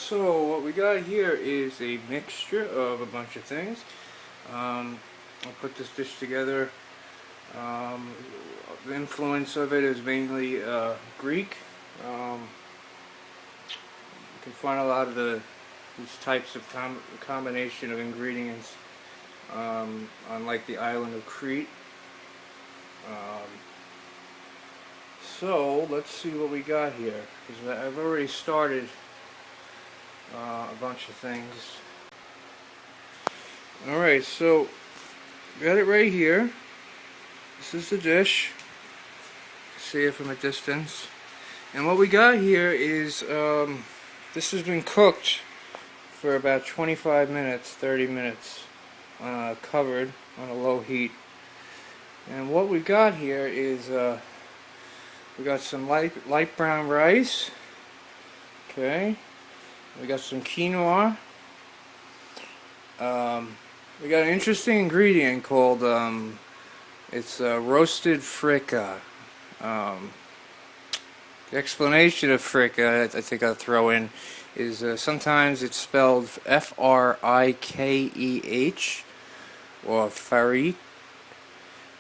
So what we got here is a mixture of a bunch of things. I'll put this dish together. The influence of it is mainly Greek. You can find a lot of these types of combination of ingredients on like the island of Crete. Um, so let's see what we got here, because I've already started a bunch of things. Alright, so got it right here. This is the dish. See it from a distance. And what we got here is this has been cooked for about 25 minutes, 30 minutes, covered on a low heat. And what we got here is we got some light brown rice. Okay. We got some quinoa. We got an interesting ingredient called it's roasted fricka. The explanation of fricka, I think I'll throw in, is sometimes it's spelled F-R-I-K-E-H or farik.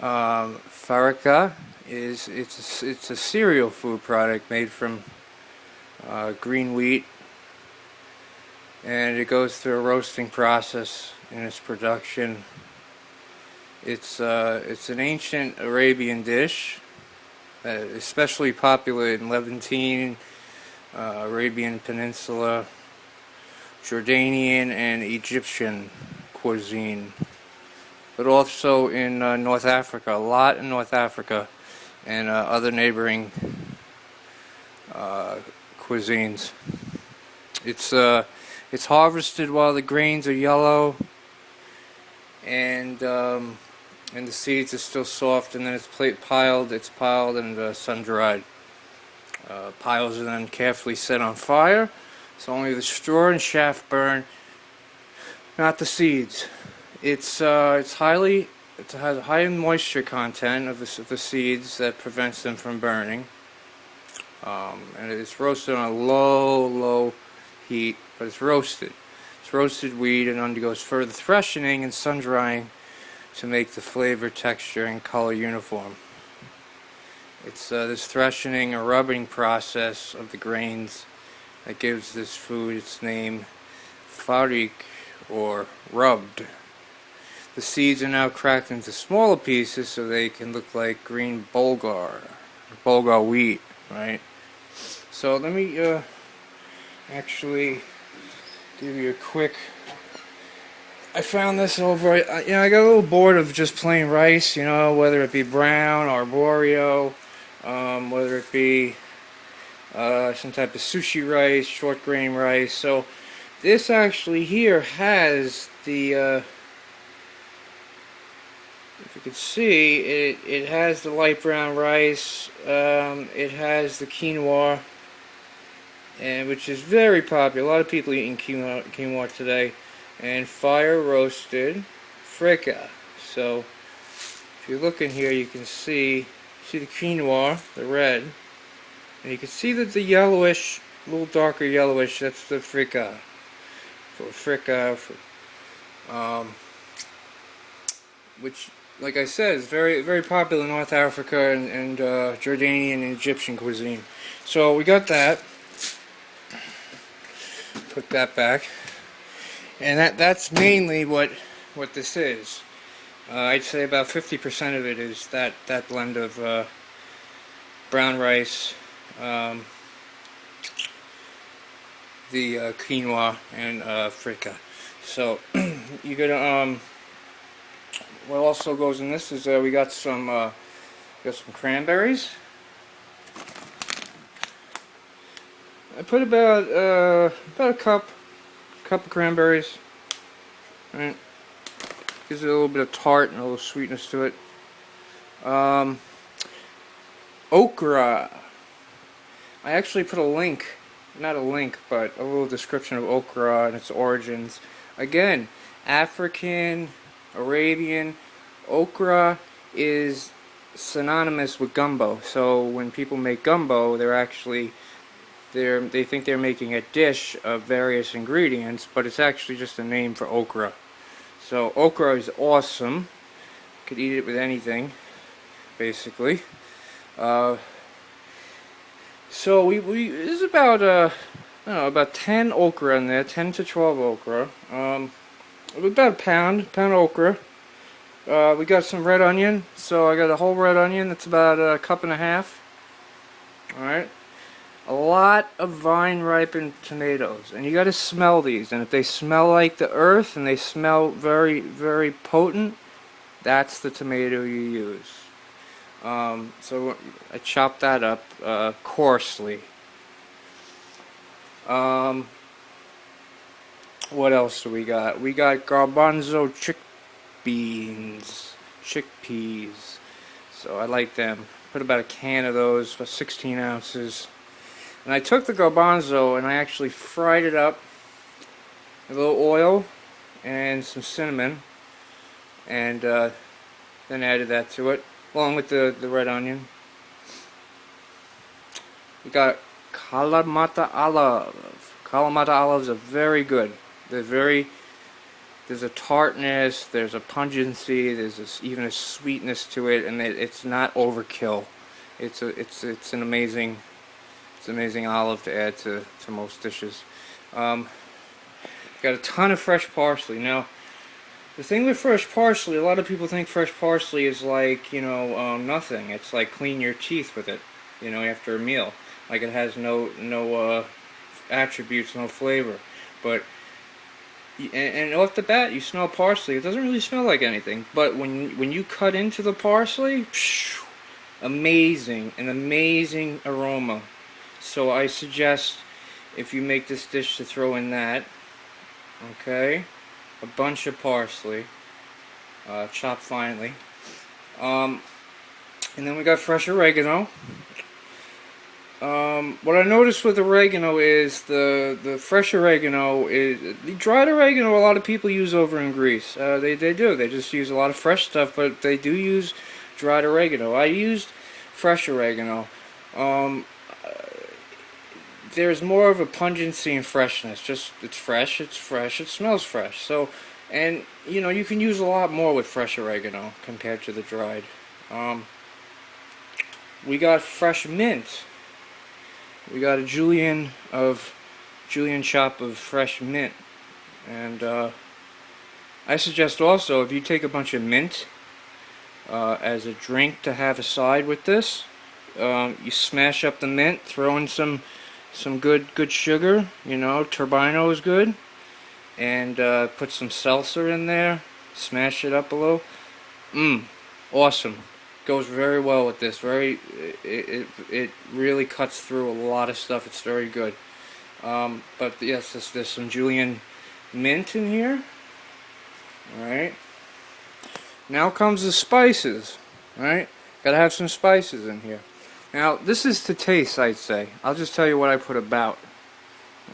Farika is it's a cereal food product made from green wheat, and it goes through a roasting process in its production. It's an ancient Arabian dish, especially popular in Levantine, Arabian Peninsula, Jordanian and Egyptian cuisine, but also in North Africa, a lot in North Africa and other neighboring cuisines. It's harvested while the grains are yellow, and the seeds are still soft, and then it's piled and sun-dried. Piles are then carefully set on fire, so only the straw and chaff burn, not the seeds. It has a high moisture content of the seeds that prevents them from burning, and it's roasted on a low heat, but it's roasted. It's roasted wheat and undergoes further threshing and sun drying to make the flavor, texture, and color uniform. It's this threshing or rubbing process of the grains that gives this food its name, farik, or rubbed. The seeds are now cracked into smaller pieces so they can look like green bulgur wheat, right? So let me actually give you a quick. I found this over. I got a little bored of just plain rice, whether it be brown or arborio, whether it be some type of sushi rice, short grain rice. So this actually here has the. If you can see, it has the light brown rice. It has the quinoa, and which is very popular. A lot of people eating quinoa today. And fire roasted fricka. So if you look in here, you can see the quinoa, the red, and you can see that the yellowish, a little darker yellowish, that's the fricka. Which, like I said, is very popular in North Africa and Jordanian and Egyptian cuisine. So we got that. Put that back. And that's mainly what this is. I'd say about 50% of it is that blend of brown rice, the quinoa, and fricka. So you're gonna what also goes in this is we got some cranberries. I put about a cup of cranberries. Right, gives it a little bit of tart and a little sweetness to it. Okra. I actually put a link, not a link, but a little description of okra and its origins. Again, African, Arabian. Okra is synonymous with gumbo. So when people make gumbo, they're actually they think they're making a dish of various ingredients, but it's actually just a name for okra. So okra is awesome. Could eat it with anything, basically. So there's about I don't know, about 10 okra in there, 10 to 12 okra. About a pound okra. We got some red onion, so I got a whole red onion. That's about a cup and a half. All right. A lot of vine-ripened tomatoes, and you got to smell these. And if they smell like the earth and they smell very, very potent, that's the tomato you use. So I chopped that up coarsely. What else do we got? We got garbanzo chickpeas. So I like them. Put about a can of those for 16 ounces. And I took the garbanzo and I actually fried it up with a little oil and some cinnamon, and then added that to it along with the red onion. We got Kalamata olive. Kalamata olives are very good. There's a tartness, there's a pungency, there's even a sweetness to it, and it's not overkill. It's an amazing olive to add to most dishes. Got a ton of fresh parsley. Now, the thing with fresh parsley, a lot of people think fresh parsley is like, nothing. It's like clean your teeth with it, after a meal. Like it has no attributes, no flavor. But and off the bat, you smell parsley. It doesn't really smell like anything. But when you cut into the parsley, an amazing aroma. So I suggest, if you make this dish, to throw in that. Okay, a bunch of parsley, chopped finely. And then we got fresh oregano. What I noticed with oregano is the fresh oregano is the dried oregano. A lot of people use over in Greece. They do. They just use a lot of fresh stuff, but they do use dried oregano. I used fresh oregano. There's more of a pungency and freshness. Just it's fresh, it smells fresh. So, and you can use a lot more with fresh oregano compared to the dried. We got fresh mint. We got a julienne chop of fresh mint, and I suggest also, if you take a bunch of mint as a drink to have aside with this, you smash up the mint, throw in some good sugar, turbino is good, and put some seltzer in there, smash it up a little. Awesome. Goes very well with this. It really cuts through a lot of stuff. It's very good. But yes, there's some julienne mint in here. Alright. Now comes the spices. Alright. Gotta have some spices in here. Now, this is to taste, I'd say. I'll just tell you what I put about.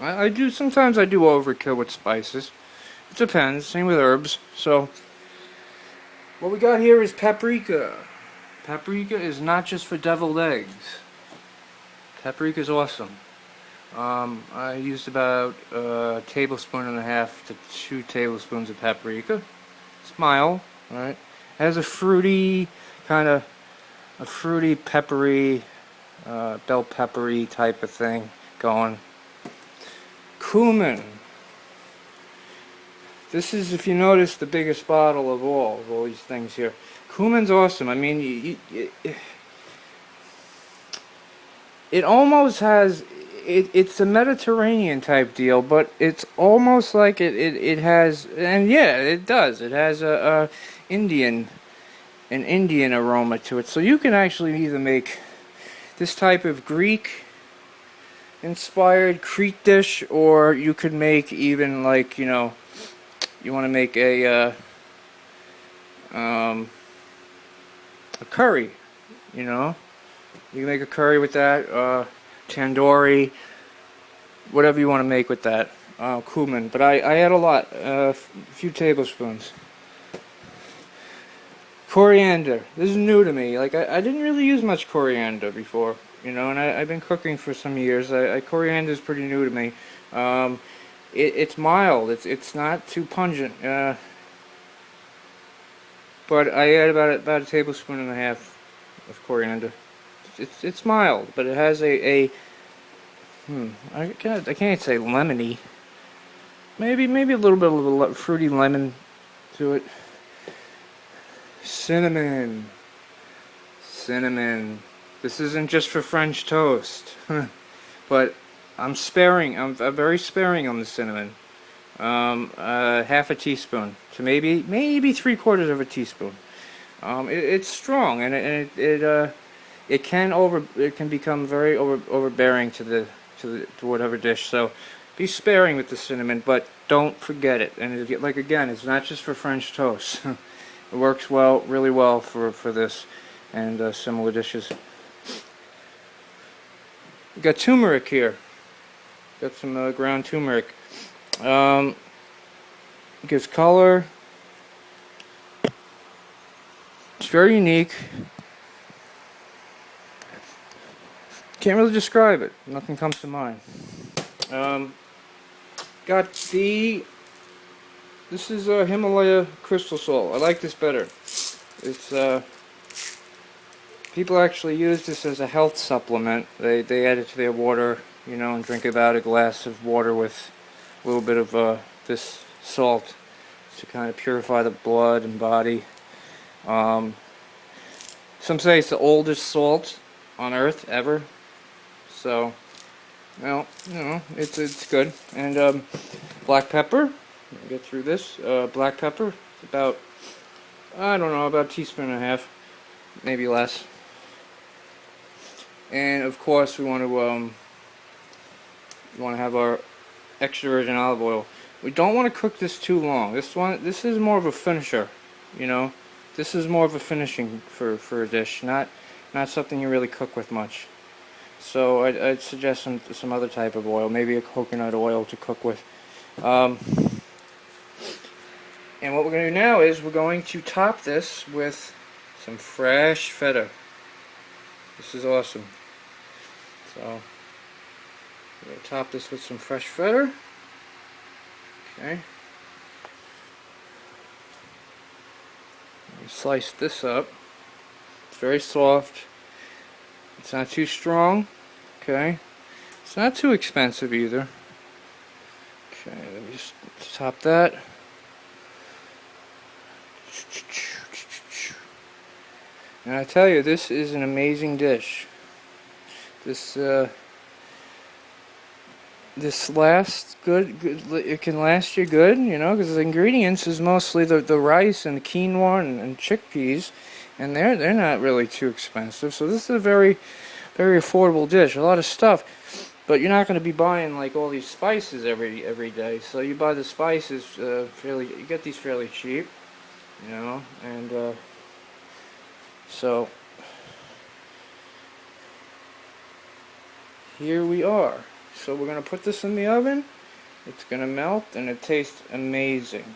Sometimes I do overkill with spices. It depends. Same with herbs. So, what we got here is paprika. Paprika is not just for deviled eggs. Paprika is awesome. I used about a tablespoon and a half to 2 tablespoons of paprika. It's mild, alright? It has a fruity, peppery, bell peppery type of thing going. Cumin. This is, if you notice, the biggest bottle of all these things here. Cumin's awesome. I mean, it almost has, it's a Mediterranean type deal, but it's almost like it has, and yeah, it does. It has an Indian aroma to it. So you can actually either make this type of Greek inspired Crete dish, or you could make even like, you want to make a curry, you can make a curry with that, tandoori, whatever you want to make with that, cumin. But I add a lot, a few tablespoons. Coriander. This is new to me. Like I didn't really use much coriander before. you know, and I've been cooking for some years. Coriander is pretty new to me. Um, it's mild. It's not too pungent. But I add about a tablespoon and a half of coriander. It's mild, but it has I can't say lemony. Maybe a little bit of a fruity lemon to it. Cinnamon. Cinnamon. This isn't just for French toast. But I'm sparing. I'm very sparing on the cinnamon. Half a teaspoon to maybe 3/4 of a teaspoon. It's strong, and it can become very overbearing to whatever dish. So be sparing with the cinnamon, but don't forget it. And like again, it's not just for French toast. It works really well for this and similar dishes. We got turmeric here. Got some ground turmeric. Gives color. It's very unique. Can't really describe it. Nothing comes to mind. This is Himalaya crystal salt. I like this better. It's people actually use this as a health supplement. They add it to their water, you know, and drink about a glass of water with a little bit of this salt to kind of purify the blood and body. Some say it's the oldest salt on Earth ever. So, well, you know, it's good. And black pepper. Get through this. Black pepper. About, I don't know, about a teaspoon and a half, maybe less. And of course, we want to have our extra virgin olive oil. We don't want to cook this too long. This is more of a finisher, you know. This is more of a finishing for a dish, not something you really cook with much. So I'd suggest some other type of oil, maybe a coconut oil to cook with. And what we're going to do now is we're going to top this with some fresh feta. This is awesome. So we're going to top this with some fresh feta. Okay. Slice this up. It's very soft. It's not too strong. Okay. It's not too expensive either. Okay, let me just top that. And I tell you, this is an amazing dish. This lasts good. It can last you good, you know, because the ingredients is mostly the rice and the quinoa and chickpeas, and they're not really too expensive. So this is a very, very affordable dish. A lot of stuff, but you're not going to be buying like all these spices every day. So you buy the spices you get these fairly cheap, you know, and so here we are. So we're going to put this in the oven. It's going to melt and it tastes amazing.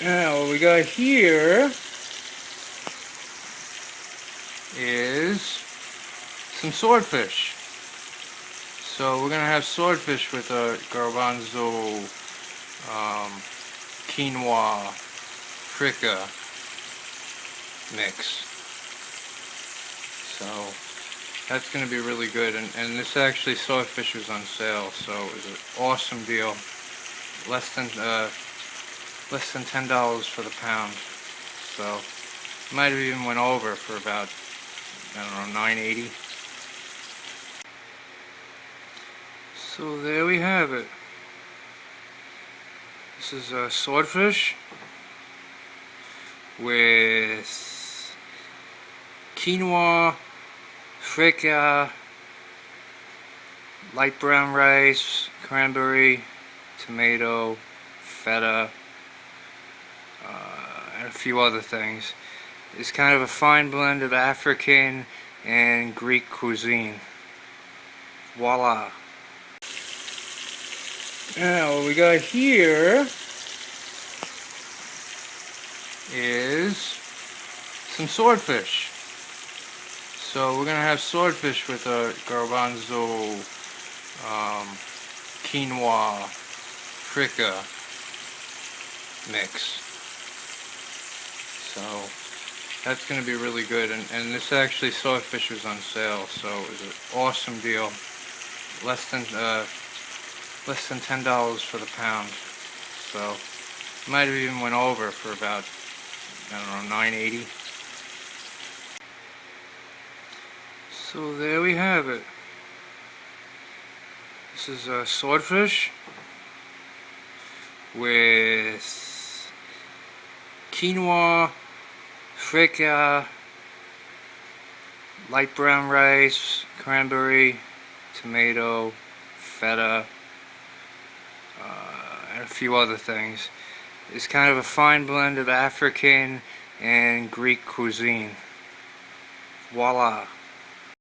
Now what we got here is some swordfish. So we're going to have swordfish with a garbanzo, quinoa, fricka mix. So that's going to be really good, and this actually swordfish was on sale, so it was an awesome deal. Less than $10 for the pound. So might have even went over for about, I don't know, $9.80. So there we have it. This is swordfish with quinoa, fricka, light brown rice, cranberry, tomato, feta, and a few other things. It's kind of a fine blend of African and Greek cuisine. Voila. Now what we got here is some swordfish. So we're gonna have swordfish with a garbanzo, quinoa, fricka mix. So that's gonna be really good. And this actually swordfish was on sale, so it was an awesome deal. Less than $10 for the pound. So might have even went over for about, I don't know, $9.80. So there we have it. This is a swordfish with quinoa, fricka, light brown rice, cranberry, tomato, feta, and a few other things. It's kind of a fine blend of African and Greek cuisine. Voila!